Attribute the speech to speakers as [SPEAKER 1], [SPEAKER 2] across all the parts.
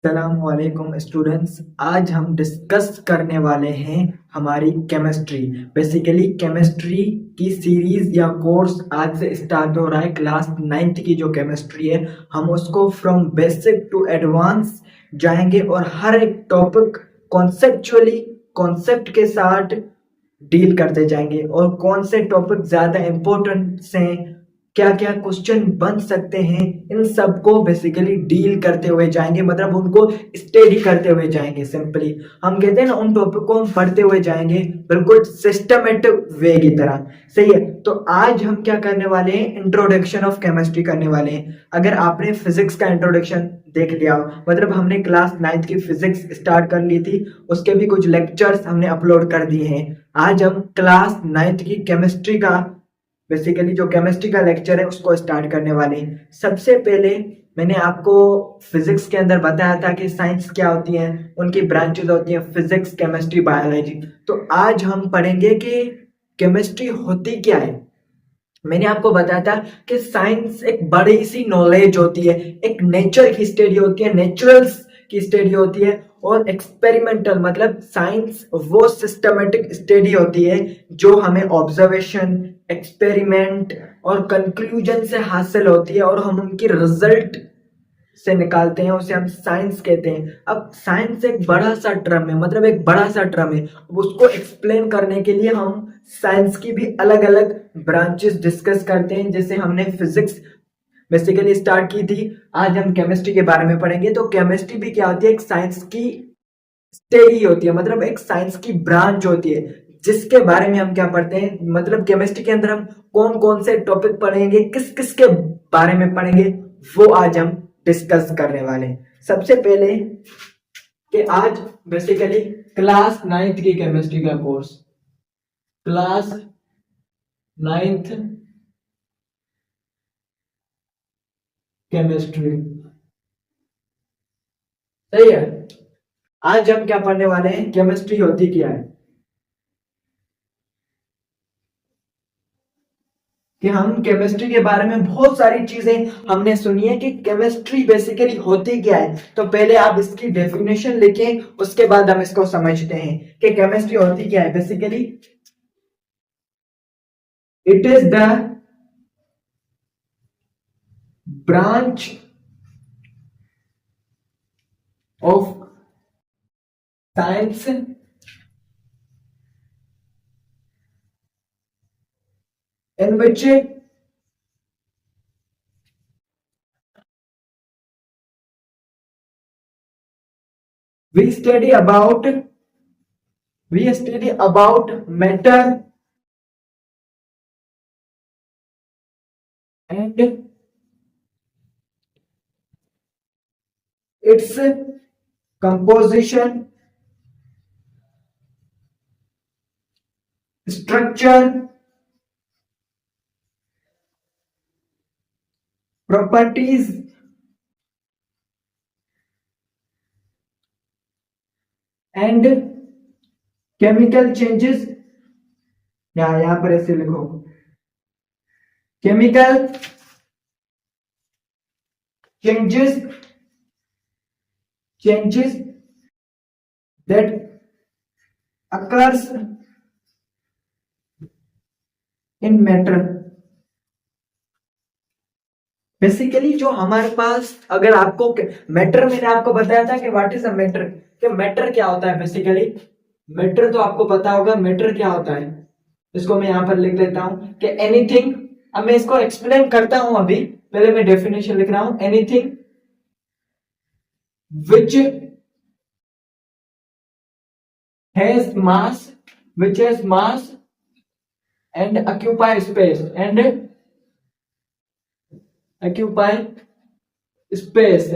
[SPEAKER 1] अस्सलामुअलैकुम स्टूडेंट्स। आज हम डिस्कस करने वाले हैं हमारी केमिस्ट्री। बेसिकली केमिस्ट्री की सीरीज या कोर्स आज से स्टार्ट हो रहा है। क्लास 9th की जो केमिस्ट्री है हम उसको फ्रॉम बेसिक टू एडवांस जाएंगे और हर एक टॉपिक कॉन्सेप्चुअली कॉन्सेप्ट के साथ डील करते जाएंगे और कौन से टॉपिक ज़्यादा इम्पोर्टेंट हैं, क्या क्या क्वेश्चन बन सकते हैं, इन सबको बेसिकली डील करते हुए जाएंगे। मतलब उनको स्टडी करते हुए जाएंगे। सिंपली हम कहते हैं ना, उन टॉपिक को हम पढ़ते हुए जाएंगे बिल्कुल सिस्टमेटिक वे की तरह। सही है। तो आज हम क्या करने वाले हैं, इंट्रोडक्शन ऑफ केमिस्ट्री करने वाले हैं। अगर आपने फिजिक्स का इंट्रोडक्शन देख लिया, मतलब हमने क्लास 9th की फिजिक्स स्टार्ट कर ली थी, उसके भी कुछ लेक्चर्स हमने अपलोड कर दिए हैं। आज हम क्लास 9th की केमिस्ट्री का बेसिकली जो केमिस्ट्री का लेक्चर है उसको स्टार्ट करने वाले हैं। सबसे पहले मैंने आपको फिजिक्स के अंदर बताया था कि साइंस क्या होती है, उनकी ब्रांचेस होती हैं फिजिक्स, केमिस्ट्री, बायोलॉजी। तो आज हम पढ़ेंगे कि केमिस्ट्री होती क्या है। मैंने आपको बताया था कि साइंस एक बड़ी सी नॉलेज होती है, एक नेचर की स्टडी होती है, नेचुरल्स की स्टडी होती है, और एक्सपेरिमेंटल मतलब साइंस वो सिस्टमेटिक स्टडी होती है जो हमें ऑब्जर्वेशन, एक्सपेरिमेंट और कंक्लूजन से हासिल होती है और हम उनकी रिजल्ट से निकालते हैं, उसे हम साइंस कहते हैं। अब साइंस एक बड़ा सा टर्म है, मतलब एक बड़ा सा टर्म है। उसको एक्सप्लेन करने के लिए हम साइंस की भी अलग अलग ब्रांचेस डिस्कस करते हैं। जैसे हमने फिजिक्स बेसिकली स्टार्ट की थी, आज हम केमिस्ट्री के बारे में पढ़ेंगे। तो केमिस्ट्री भी क्या होती है, एक साइंस की स्टडी होती है, मतलब एक साइंस की ब्रांच होती है जिसके बारे में हम क्या पढ़ते हैं। मतलब केमिस्ट्री के अंदर हम कौन कौन से टॉपिक पढ़ेंगे, किस किस के बारे में पढ़ेंगे, वो आज हम डिस्कस करने वाले हैं। सबसे पहले कि आज बेसिकली क्लास 9th की केमिस्ट्री का कोर्स, क्लास 9th केमिस्ट्री, सही है। आज हम क्या पढ़ने वाले हैं, केमिस्ट्री होती क्या है। कि हम केमिस्ट्री के बारे में बहुत सारी चीजें हमने सुनी है कि केमिस्ट्री बेसिकली होती क्या है। तो पहले आप इसकी डेफिनेशन लिखें, उसके बाद हम इसको समझते हैं कि केमिस्ट्री होती क्या है। Basically it is the branch of science in which we study about matter and its composition, structure, properties and chemical changes। या यहां पर ऐसे लिखो, chemical changes that occurs in matter। Basically जो हमारे पास, अगर आपको मैटर, मैंने आपको बताया था कि व्हाट इज अ मैटर, कि मैटर क्या होता है। बेसिकली मैटर तो आपको पता होगा, मैटर क्या होता है। इसको मैं यहां पर लिख लेता हूं कि एनीथिंग, अब मैं इसको एक्सप्लेन करता हूं। अभी पहले मैं डेफिनेशन लिख रहा हूं, anything which has mass, which has mass and occupy space space.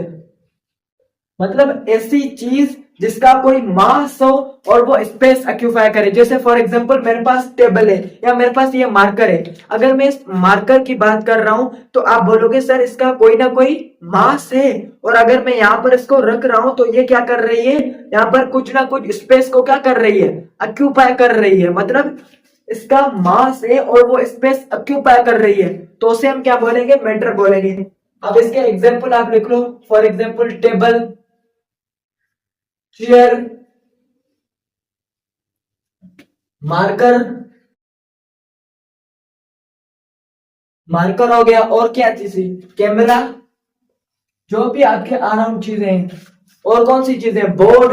[SPEAKER 1] मतलब ऐसी चीज जिसका कोई मास हो और वो स्पेस ऑक्यूपाई करे। जैसे फॉर एग्जांपल मेरे पास टेबल है या मेरे पास ये मार्कर है। अगर मैं इस मार्कर की बात कर रहा हूं तो आप बोलोगे सर इसका कोई ना कोई मास है, और अगर मैं यहां पर इसको रख रहा हूं तो ये क्या कर रही है, यहां पर कुछ ना कुछ स्पेस को क्या कर रही है, ऑक्यूपाई कर रही है। मतलब इसका मास है और वो स्पेस ऑक्यूपाई कर रही है, तो उसे हम क्या बोलेंगे, मैटर बोलेंगे। अब इसके एग्जाम्पल आप लिख लो, for example table, chair, marker, marker हो गया, और क्या चीज, कैमरा, जो भी आपके अराउंड चीजें हैं, और कौन सी चीजें, बोर्ड,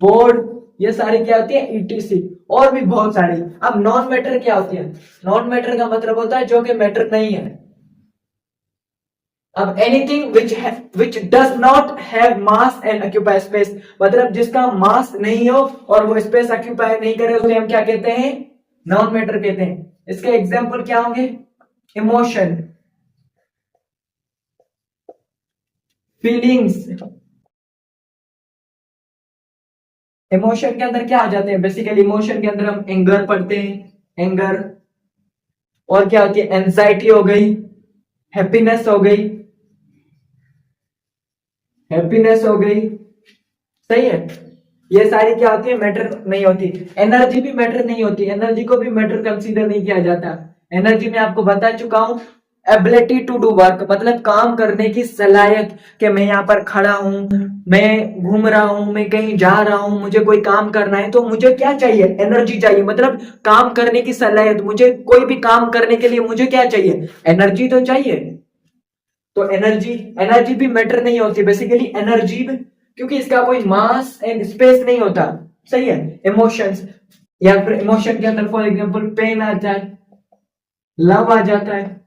[SPEAKER 1] बोर्ड, ये सारी क्या होती है, ईटीसी, और भी बहुत सारी। अब नॉन मैटर क्या होती है, नॉन मैटर का मतलब होता है जो कि मैटर नहीं है। अब anything which does not have mass and occupy space, मतलब जिसका मास नहीं हो और वो स्पेस ऑक्यूपाई नहीं करे, उसे हम क्या कहते हैं, नॉन मैटर कहते हैं। इसके एग्जाम्पल क्या होंगे, इमोशन, फीलिंग्स, इमोशन के अंदर क्या आ जाते हैं, बेसिकली इमोशन के अंदर हम एंगर पढ़ते हैं, एंगर, और क्या होती है, एंजाइटी हो गई, हैप्पीनेस हो गई, हैप्पीनेस हो गई, सही है। ये सारी क्या होती है, मैटर नहीं होती। एनर्जी भी मैटर नहीं होती, एनर्जी को भी मैटर कंसीडर नहीं किया जाता। एनर्जी में आपको बता चुका हूं, एबिलिटी टू डू वर्क, मतलब काम करने की सलाहियत, कि मैं यहाँ पर खड़ा हूं, मैं घूम रहा हूं, मैं कहीं जा रहा हूं, मुझे कोई काम करना है, तो मुझे क्या चाहिए, एनर्जी चाहिए, मतलब काम करने की सलाहियत, मुझे कोई भी काम करने के लिए मुझे क्या चाहिए, एनर्जी तो चाहिए। तो एनर्जी, एनर्जी भी मैटर नहीं होती बेसिकली, एनर्जी, क्योंकि इसका कोई मास एंड स्पेस नहीं होता, सही है। इमोशंस, या फिर इमोशन के अंदर फॉर एग्जांपल पेन आ जाए, लव आ जाता है,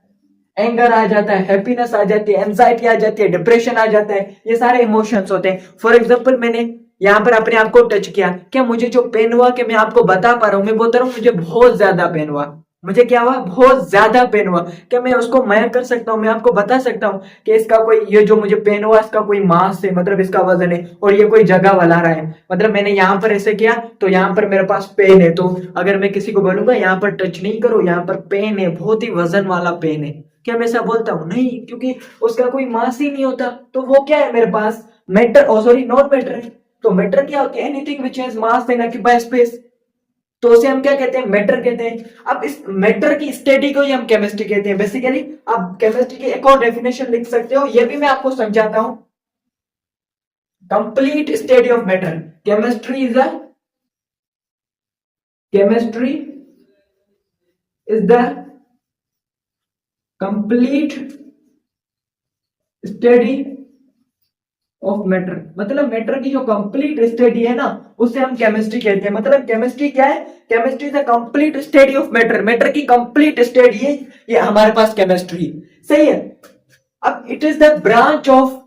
[SPEAKER 1] एंगर आ जाता है, हैप्पीनेस आ जाती है, एंजाइटी आ जाती है, डिप्रेशन आ जाता है, ये सारे इमोशंस होते हैं। फॉर एग्जांपल मैंने यहाँ पर अपने आप को टच किया, क्या मुझे जो पेन हुआ, कि मैं आपको बता पा रहा हूँ, मैं बोलता रहा हूँ मुझे बहुत ज्यादा पेन हुआ, मुझे क्या हुआ, बहुत ज्यादा पेन हुआ, क्या मैं उसको मैं कर सकता हूँ, मैं आपको बता सकता हूँ कि इसका कोई, ये जो मुझे पेन हुआ इसका कोई मास है, मतलब इसका वजन है, और ये कोई जगह वाला रहा है, मतलब मैंने यहाँ पर ऐसे किया तो यहाँ पर मेरे पास पेन है, तो अगर मैं किसी को बोलूंगा यहाँ पर टच नहीं करो, यहाँ पर पेन है, बहुत ही वजन वाला पेन है, क्या मैं ऐसा बोलता हूँ, नहीं, क्योंकि उसका कोई मास ही नहीं होता, तो वो क्या है मेरे पास, मैटर, ओ सॉरी नॉन मैटर है। तो मैटर क्या होती है, anything which has mass and occupy space, तो उसे हम क्या कहते हैं, मैटर कहते हैं। अब इस मैटर की स्टडी को ही हम केमिस्ट्री कहते हैं बेसिकली। आप केमिस्ट्री की एक और डेफिनेशन लिख सकते हो, ये भी मैं आपको समझाता हूं, complete study of matter, chemistry is a, chemistry is the complete study of matter, मतलब मैटर की जो कंप्लीट स्टडी है ना, उसे हम केमिस्ट्री कहते हैं। मतलब केमिस्ट्री क्या है, chemistry is the complete study of matter, matter की कंप्लीट स्टडी है ये हमारे पास केमिस्ट्री, सही है। अब it is the branch of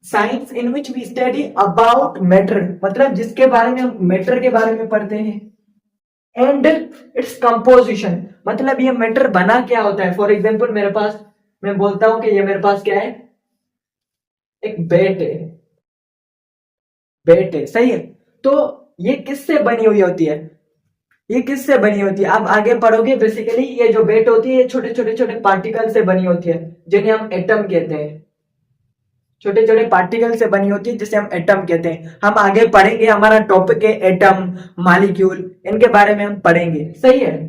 [SPEAKER 1] science in which we study about matter, मतलब जिसके बारे में हम मैटर के बारे में पढ़ते हैं, एंड इट्स कंपोजिशन, मतलब ये मैटर बना क्या होता है। फॉर एग्जाम्पल मेरे पास, मैं बोलता हूं कि ये मेरे पास क्या है, एक बेट है, बेट है, सही है। तो ये किससे बनी हुई होती है, ये किससे बनी होती है, आप आगे पढ़ोगे बेसिकली, ये जो बेट होती है ये छोटे छोटे छोटे पार्टिकल से बनी होती है, जिन्हें हम एटम कहते हैं, छोटे छोटे पार्टिकल से बनी होती है जिसे हम एटम कहते हैं। हम आगे पढ़ेंगे, हमारा टॉपिक है एटम, मॉलिक्यूल, इनके बारे में हम पढ़ेंगे, सही है।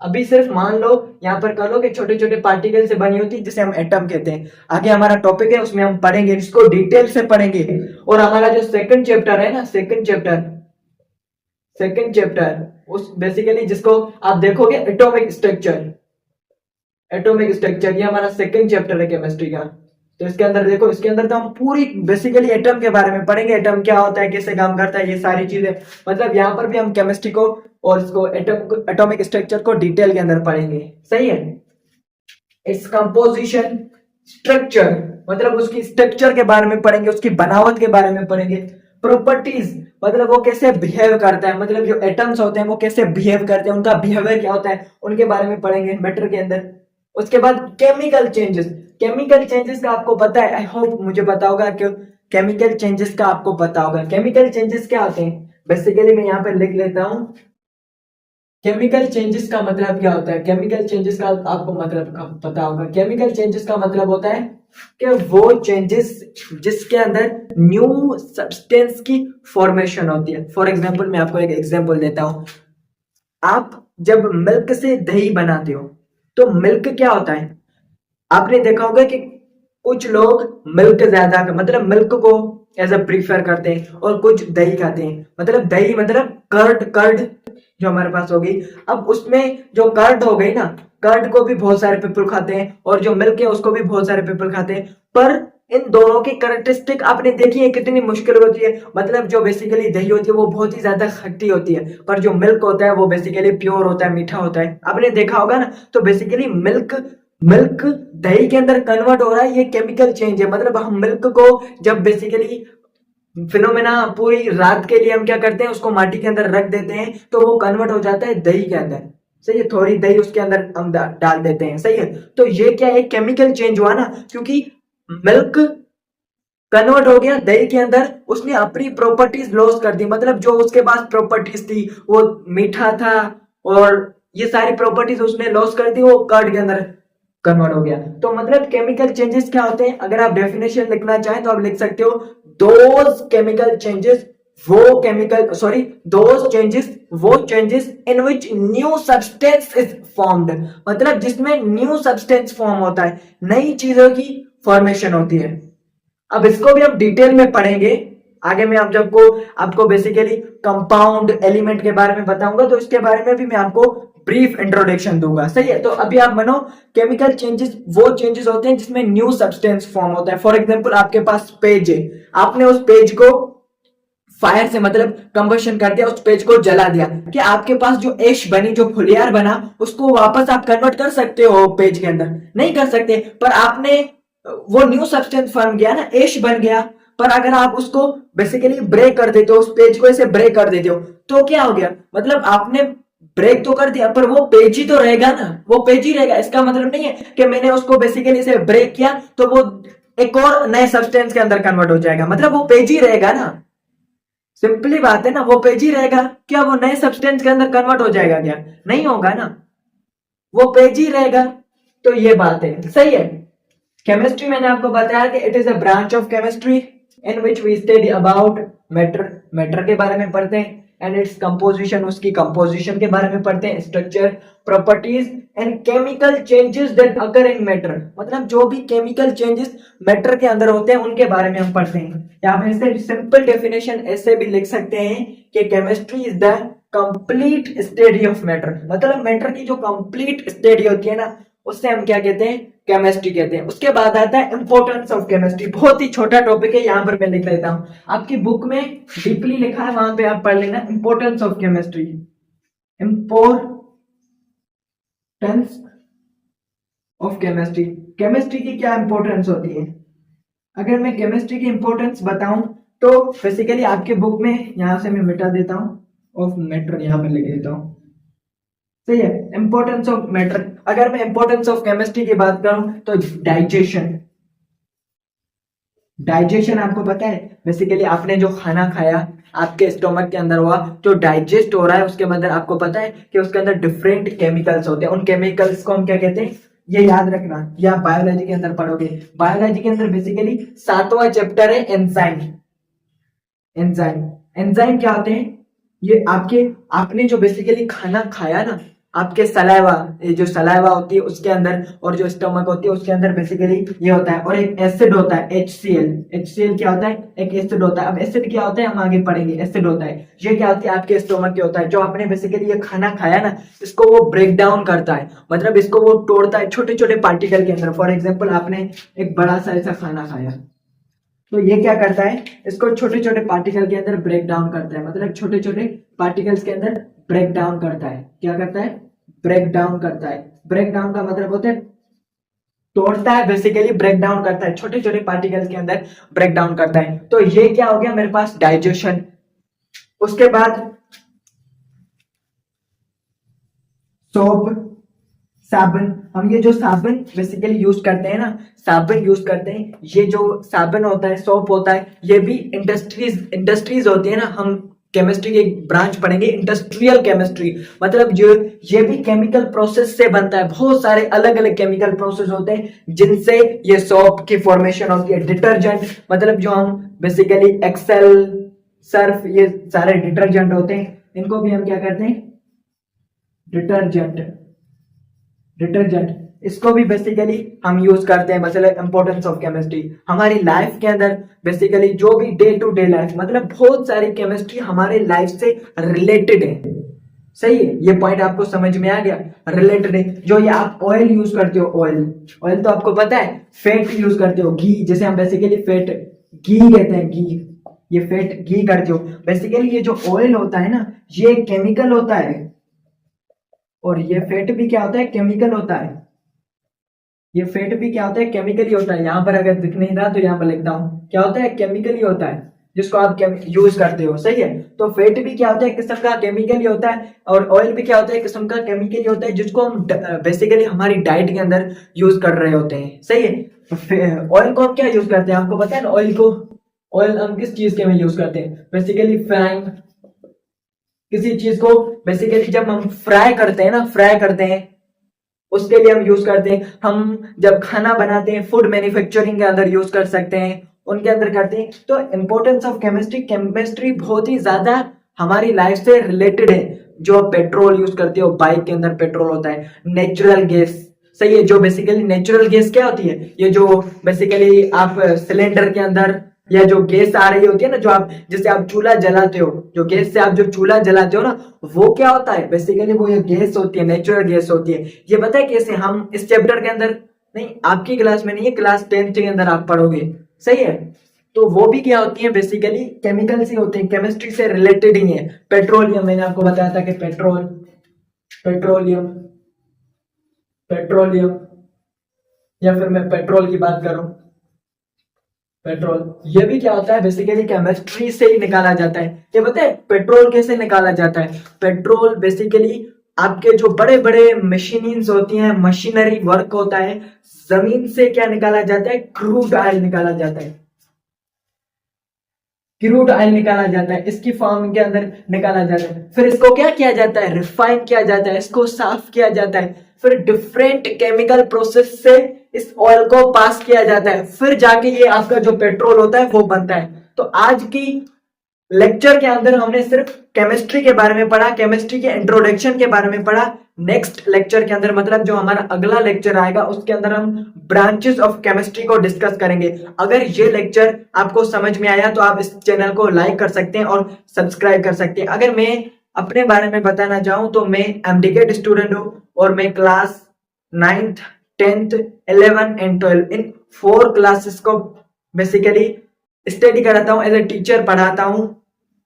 [SPEAKER 1] अभी सिर्फ मान लो, यहाँ पर कर लो कि छोटे छोटे पार्टिकल से बनी होती है जिसे हम एटम कहते हैं। आगे हमारा टॉपिक है, उसमें हम पढ़ेंगे, इसको डिटेल से पढ़ेंगे। और हमारा जो सेकंड चैप्टर है ना, सेकंड चैप्टर, सेकंड चैप्टर, उस बेसिकली जिसको आप देखोगे एटॉमिक स्ट्रक्चर, एटॉमिक स्ट्रक्चर, ये हमारा सेकंड चैप्टर है केमिस्ट्री का। तो इसके अंदर देखो, इसके अंदर तो हम पूरी बेसिकली एटम के बारे में पढ़ेंगे, एटम क्या होता है, कैसे काम करता है, ये सारी चीजें, मतलब यहाँ पर भी हम केमिस्ट्री को और इसको एटम, एटॉमिक स्ट्रक्चर को डिटेल के अंदर पढ़ेंगे, सही है। इट्स कंपोजिशन, स्ट्रक्चर, मतलब उसकी स्ट्रक्चर के बारे में पढ़ेंगे, उसकी बनावट के बारे में पढ़ेंगे। प्रॉपर्टीज, मतलब वो कैसे बिहेव करता है, मतलब जो एटम्स होते हैं वो कैसे बिहेव करते हैं, उनका बिहेवियर क्या होता है, उनके बारे में पढ़ेंगे मैटर के अंदर। उसके बाद केमिकल चेंजेस, केमिकल चेंजेस का आपको पता है, आई होप मुझे पता होगा कि केमिकल चेंजेस का आपको पता होगा। केमिकल चेंजेस क्या होते हैं, बेसिकली मैं यहाँ पे लिख लेता हूँ, केमिकल चेंजेस का मतलब क्या होता है, केमिकल चेंजेस का आपको मतलब पता होगा। केमिकल चेंजेस का मतलब होता है कि वो चेंजेस जिसके अंदर न्यू सब्सटेंस की फॉर्मेशन होती है। फॉर एग्जांपल मैं आपको एक एग्जांपल देता हूं, आप जब मिल्क से दही बनाते हो तो मिल्क क्या होता है, आपने देखा होगा कि कुछ लोग मिल्क ज्यादा, मतलब मिल्क को एज अ प्रीफर करते हैं और कुछ दही खाते हैं। मतलब दही मतलब कर्ड, कर्ड जो हमारे पास होगी। अब उसमें जो कर्ड हो गई ना, कर्ड को भी बहुत सारे पीपल खाते हैं और जो मिल्क है उसको भी बहुत सारे पीपल खाते हैं। पर इन दोनों की कैरेक्टरिस्टिक आपने देखी है कितनी मुश्किल होती है। मतलब जो बेसिकली दही होती है वो बहुत ही ज्यादा खट्टी होती है, पर जो मिल्क होता है वो बेसिकली प्योर होता है, मीठा होता है। आपने देखा होगा ना। तो बेसिकली मिल्क मिल्क दही के अंदर कन्वर्ट हो रहा है, ये केमिकल चेंज है। मतलब हम मिल्क को जब बेसिकली फिनोमेना पूरी रात के लिए हम क्या करते हैं, उसको माटी के अंदर रख देते हैं तो वो कन्वर्ट हो जाता है दही के अंदर। सही है, थोड़ी दही उसके अंदर हम डाल देते हैं। सही है, तो ये क्या है, केमिकल चेंज हुआ ना, क्योंकि मिल्क कन्वर्ट हो गया दही के अंदर, उसने अपनी प्रॉपर्टीज लॉस कर दी। मतलब जो उसके पास प्रॉपर्टीज थी, वो मीठा था और ये सारी प्रॉपर्टीज उसने लॉस कर दी, वो कर्ड के अंदर कन्वर्ट हो गया। तो मतलब केमिकल चेंजेस क्या होते हैं, अगर आप डेफिनेशन लिखना चाहें तो आप लिख सकते हो, दोज केमिकल चेंजेस वो changes in which new substance is formed. मतलब जिसमें न्यू सब्सटेंस फॉर्म होता है, नई चीजों की फॉर्मेशन होती है। अब इसको भी हम डिटेल में पढ़ेंगे आगे। मैं आप जब को आपको बेसिकली कंपाउंड एलिमेंट के बारे में बताऊंगा तो इसके बारे में भी मैं आपको ब्रीफ इंट्रोडक्शन दूंगा। सही है, तो अभी आप मानो केमिकल चेंजेस वो चेंजेस होते हैं जिसमें न्यू सब्सटेंस फॉर्म होता है। फॉर एग्जांपल आपके पास पेज है, आपने उस पेज को फायर से मतलब कंबशन कर दिया, उस पेज को जला दिया, क्या आपके पास जो एश बनी, जो फुलियार बना, उसको वापस आप कन्वर्ट कर सकते हो पेज के अंदर? नहीं कर सकते। पर आपने वो न्यू सब्सटेंस फॉर्म किया ना, एश बन गया। पर अगर आप उसको बेसिकली ब्रेक कर देते हो, उस पेज को ऐसे ब्रेक कर देते हो, तो क्या हो गया, मतलब आपने ब्रेक तो कर दिया पर वो पेज ही तो रहेगा ना, वो पेज ही रहेगा। इसका मतलब नहीं है कि मैंने उसको बेसिकली इसे ब्रेक किया तो वो एक और नए सब्सटेंस के अंदर कन्वर्ट हो जाएगा। मतलब वो पेज ही रहेगा ना, सिंपली बात है ना, वो पेज ही रहेगा। क्या वो नए सब्सटेंस के अंदर कन्वर्ट हो जाएगा? क्या नहीं होगा ना, वो पेज ही रहेगा। तो ये बात है। सही है, केमिस्ट्री मैंने आपको बताया कि it is a branch of chemistry in which we study about matter. Matter के बारे में पढ़ते हैं, एंड इट्स कंपोजिशन, उसकी कंपोजिशन के बारे में पढ़ते हैं, structure, properties and chemical changes that occur in matter. मतलब जो भी केमिकल चेंजेस मैटर के अंदर होते हैं उनके बारे में हम पढ़ते हैं। या फिर इससे सिंपल डेफिनेशन ऐसे भी लिख सकते हैं कि chemistry is the complete study of matter. मतलब मैटर की जो कंप्लीट स्टडी होती है ना, उससे हम क्या कहते हैं, केमिस्ट्री कहते हैं। उसके बाद आता है इंपॉर्टेंस ऑफ केमिस्ट्री। बहुत ही छोटा टॉपिक है, यहाँ पर मैं लिख लेता हूँ, आपकी बुक में डीपली लिखा है, वहां पे आप पढ़ लेना। Importance of chemistry, importance of chemistry. Chemistry की क्या इंपॉर्टेंस होती है? अगर मैं केमिस्ट्री की इंपॉर्टेंस बताऊं तो बेसिकली आपके बुक में, यहां से मैं मिटा देता हूं, ऑफ मैटर यहां पर लिख देता हूं। सही है, इंपॉर्टेंस ऑफ मैटर। अगर मैं इंपॉर्टेंस ऑफ केमिस्ट्री की बात करूं तो डाइजेशन। डाइजेशन आपको पता है, बेसिकली आपने जो खाना खाया आपके स्टोमक के अंदर हुआ, जो डाइजेस्ट हो रहा है उसके अंदर आपको पता है कि उसके अंदर डिफरेंट केमिकल्स होते हैं। उन केमिकल्स को हम क्या कहते हैं, ये याद रखना, ये आप बायोलॉजी के अंदर पढ़ोगे। बायोलॉजी के अंदर बेसिकली 7वां चैप्टर है एंजाइम। एंजाइम, एंजाइम क्या होते हैं? ये आपके, आपने जो बेसिकली खाना खाया ना, आपके सलाइवा, ये जो सलाइवा होती है उसके अंदर और जो स्टमक होती है उसके अंदर बेसिकली ये होता है। और एक एसिड होता है HCl। HCl क्या होता है? एक एसिड होता है। अब एसिड क्या होता है हम आगे पढ़ेंगे। एसिड होता है, ये क्या होती है, आपके स्टमक के होता है। जो आपने बेसिकली ये खाना खाया ना, इसको वो ब्रेक डाउन करता है, मतलब इसको वो तोड़ता है छोटे छोटे पार्टिकल के अंदर। फॉर एग्जाम्पल आपने एक बड़ा सा ऐसा खाना खाया, तो ये क्या करता है, इसको छोटे छोटे पार्टिकल के अंदर ब्रेक डाउन करता है। मतलब छोटे छोटे पार्टिकल्स के अंदर ब्रेक डाउन करता है। क्या करता है? ब्रेक डाउन करता है। ब्रेक डाउन का मतलब होता है तोड़ता है, बेसिकली ब्रेक डाउन करता है, छोटे छोटे पार्टिकल्स के अंदर ब्रेक डाउन करता है। तो ये क्या हो गया मेरे पास, डाइजेशन। उसके बाद सोप, साबुन। हम ये जो साबुन बेसिकली यूज करते हैं ना, साबुन यूज करते हैं, ये जो साबुन होता है, सोप होता है, ये भी इंडस्ट्रीज होती है ना। हम केमिस्ट्री की एक ब्रांच पढ़ेंगे, इंडस्ट्रियल केमिस्ट्री। मतलब जो ये भी केमिकल प्रोसेस से बनता है। बहुत सारे अलग अलग केमिकल प्रोसेस होते हैं जिनसे ये सोप की फॉर्मेशन होती है। डिटर्जेंट, मतलब जो हम बेसिकली एक्सेल, सर्फ, ये सारे डिटर्जेंट होते हैं, इनको भी हम क्या करते हैं, डिटर्जेंट। डिटर्जेंट इसको भी बेसिकली हम यूज करते हैं। मतलब इंपॉर्टेंस ऑफ केमिस्ट्री हमारी लाइफ के अंदर बेसिकली जो भी डे टू डे लाइफ, मतलब बहुत सारी केमिस्ट्री हमारे लाइफ से रिलेटेड है। सही है, ये पॉइंट आपको समझ में आ गया। रिलेटेड है। जो ये आप ऑयल यूज करते हो, ऑयल तो आपको पता है, फैट यूज करते हो, घी, जैसे हम बेसिकली फैट घी कहते हैं, घी, ये फैट घी करते हो। बेसिकली ये जो ऑयल होता है ना, ये केमिकल होता है, और ये फैट भी क्या होता है, केमिकल होता है। ये फैट भी क्या होता है, केमिकल ही होता है। यहाँ पर अगर दिख नहीं रहा तो यहाँ पर लिखता हूँ, क्या होता है, केमिकल ही होता है, जिसको आप यूज करते हो। सही है, तो फैट भी क्या होता है, किस्म का केमिकल ही होता है, और ऑयल भी क्या होता है, किस्म का केमिकल ही होता है, जिसको हम बेसिकली हमारी डाइट के अंदर यूज कर रहे होते हैं। सही है, ऑयल को हम क्या यूज करते हैं, आपको पता है ना, ऑयल हम किस चीज के में यूज करते हैं, बेसिकली फ्राइंग, किसी चीज को बेसिकली जब हम फ्राई करते हैं ना, फ्राई करते हैं, उसके लिए हम यूज करते हैं। हम जब खाना बनाते हैं, फूड मैन्युफैक्चरिंग के अंदर यूज कर सकते हैं, उनके अंदर करते हैं। तो इंपॉर्टेंस ऑफ केमिस्ट्री बहुत ही ज्यादा हमारी लाइफ से रिलेटेड है। जो पेट्रोल यूज करते हो, बाइक के अंदर पेट्रोल होता है, नेचुरल गैस। सही है, जो बेसिकली नेचुरल गैस क्या होती है, ये जो बेसिकली आप सिलेंडर के अंदर या जो गैस आ रही होती है ना, जो आप जैसे आप चूल्हा जलाते हो, जो गैस से आप जो चूल्हा जलाते हो ना, वो क्या होता है, बेसिकली वो ये गैस होती है, नेचुरल गैस होती है। ये पता है कैसे, हम इस चैप्टर के अंदर नहीं, आपकी क्लास में नहीं है, क्लास 10th के अंदर आप पढ़ोगे। सही है, तो वो भी क्या होती है, बेसिकली केमिकल से होते हैं, केमिस्ट्री से रिलेटेड ही है। पेट्रोलियम, मैंने आपको बताया था कि पेट्रोलियम पेट्रोलियम, या फिर मैं पेट्रोल की बात करूं, पेट्रोल, ये भी क्या होता है, बेसिकली केमिस्ट्री से ही निकाला जाता है। ये पता है पेट्रोल कैसे निकाला जाता है, पेट्रोल बेसिकली आपके जो बड़े बड़े मशीनीज होती हैं, मशीनरी वर्क होता है, जमीन से क्या निकाला जाता है, क्रूड ऑयल निकाला जाता है, क्रूड ऑयल निकाला जाता है, इसकी फॉर्म के अंदर निकाला जाता है। फिर इसको क्या किया जाता है, रिफाइन किया जाता है, इसको साफ किया जाता है, फिर डिफरेंट केमिकल प्रोसेस से इस ऑयल को पास किया जाता है, फिर जाके ये आपका जो पेट्रोल होता है वो बनता है। तो आज की लेक्चर के अंदर हमने सिर्फ केमिस्ट्री के बारे में पढ़ा, केमिस्ट्री के इंट्रोडक्शन के बारे में पढ़ा। नेक्स्ट लेक्चर के अंदर, मतलब जो हमारा अगला लेक्चर आएगा, उसके अंदर हम ब्रांचेस ऑफ केमिस्ट्री को डिस्कस करेंगे। अगर ये लेक्चर आपको समझ में आया तो आप इस चैनल को लाइक कर सकते हैं और सब्सक्राइब कर सकते हैं। अगर मैं अपने बारे में बताना चाहूं तो मैं एमडीकेट स्टूडेंट हूं, और मैं class 9th 10th 11 and 12 in 4 classes को बेसिकली स्टडी कराता हूं, एज ए टीचर पढ़ाता हूं।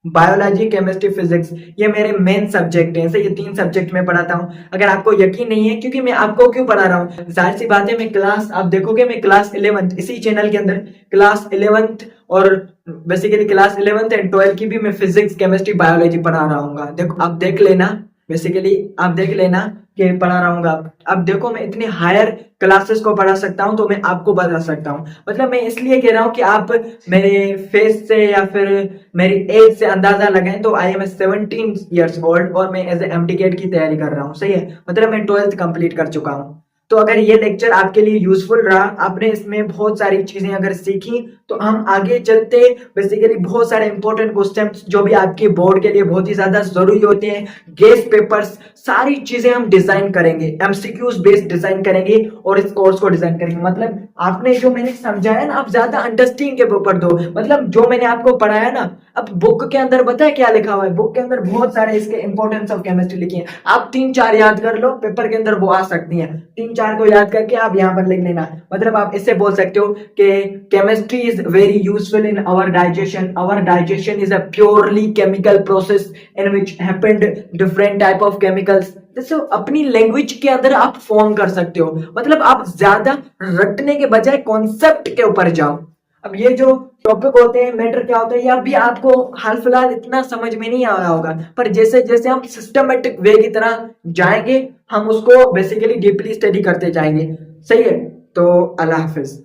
[SPEAKER 1] बायोलॉजी, केमिस्ट्री, फिजिक्स, ये मेरे मेन सब्जेक्ट हैं। ये 3 सब्जेक्ट में पढ़ाता हूँ। अगर आपको यकीन नहीं है, क्योंकि मैं आपको क्यों पढ़ा रहा हूँ, जाहिर सी बात है, मैं क्लास, आप देखोगे मैं क्लास 11th इसी चैनल के अंदर क्लास 11th और बेसिकली क्लास 11th एंड 12 की भी मैं फिजिक्स, केमिस्ट्री, बायोलॉजी पढ़ा रहा हूँ। देखो, आप देख लेना, बेसिकली आप देख लेना कि पढ़ा रहूंगा। अब देखो, मैं इतने हायर क्लासेस को पढ़ा सकता हूं, तो मैं आपको बता सकता हूं। मतलब मैं इसलिए कह रहा हूं कि आप मेरे फेस से या फिर मेरी एज से अंदाजा लगाएं तो आई एम 17 ईयर्स ओल्ड, और मैं एज ए एमटीकेट की तैयारी कर रहा हूं। सही है, मतलब मैं 12th कंप्लीट कर चुका हूं। तो अगर ये लेक्चर आपके लिए यूजफुल रहा, आपने इसमें बहुत सारी चीजें अगर सीखी, तो हम आगे चलते बेसिकली बहुत सारे इंपॉर्टेंट क्वेश्चंस जो भी आपके बोर्ड के लिए बहुत ही ज्यादा जरूरी होते हैं, गेस पेपर्स, सारी चीजें हम डिजाइन करेंगे, एमसीक्यूज बेस्ड डिजाइन करेंगे और इस कोर्स को डिजाइन करेंगे। मतलब आपने जो मैंने समझाया ना, आप ज्यादा अंडरस्टैंडिंग के ऊपर दो। मतलब जो मैंने आपको पढ़ाया ना, अब बुक के अंदर पता है क्या लिखा हुआ है, बुक के अंदर बहुत सारे इसके इंपॉर्टेंस ऑफ केमिस्ट्री लिखी है। आप 3-4 याद कर लो, पेपर के अंदर वो आ सकती है। 3-4 को याद करके आप यहाँ पर लिख लेना। मतलब आप इससे बोल सकते हो कि chemistry is very useful in our digestion. Our digestion is a purely chemical process in which happened different type of chemicals. जैसे अपनी लैंग्वेज के अंदर आप फॉर्म कर सकते हो। मतलब आप ज्यादा रटने के बजाय कॉन्सेप्ट के ऊपर जाओ। अब ये जो टॉपिक होते हैं, मैटर क्या होता है, ये अभी आपको हाल फिलहाल इतना समझ में नहीं आ रहा होगा, पर जैसे जैसे हम सिस्टमेटिक वे की तरह जाएंगे, हम उसको बेसिकली डीपली स्टडी करते जाएंगे। सही है, तो अल्लाह हाफिज।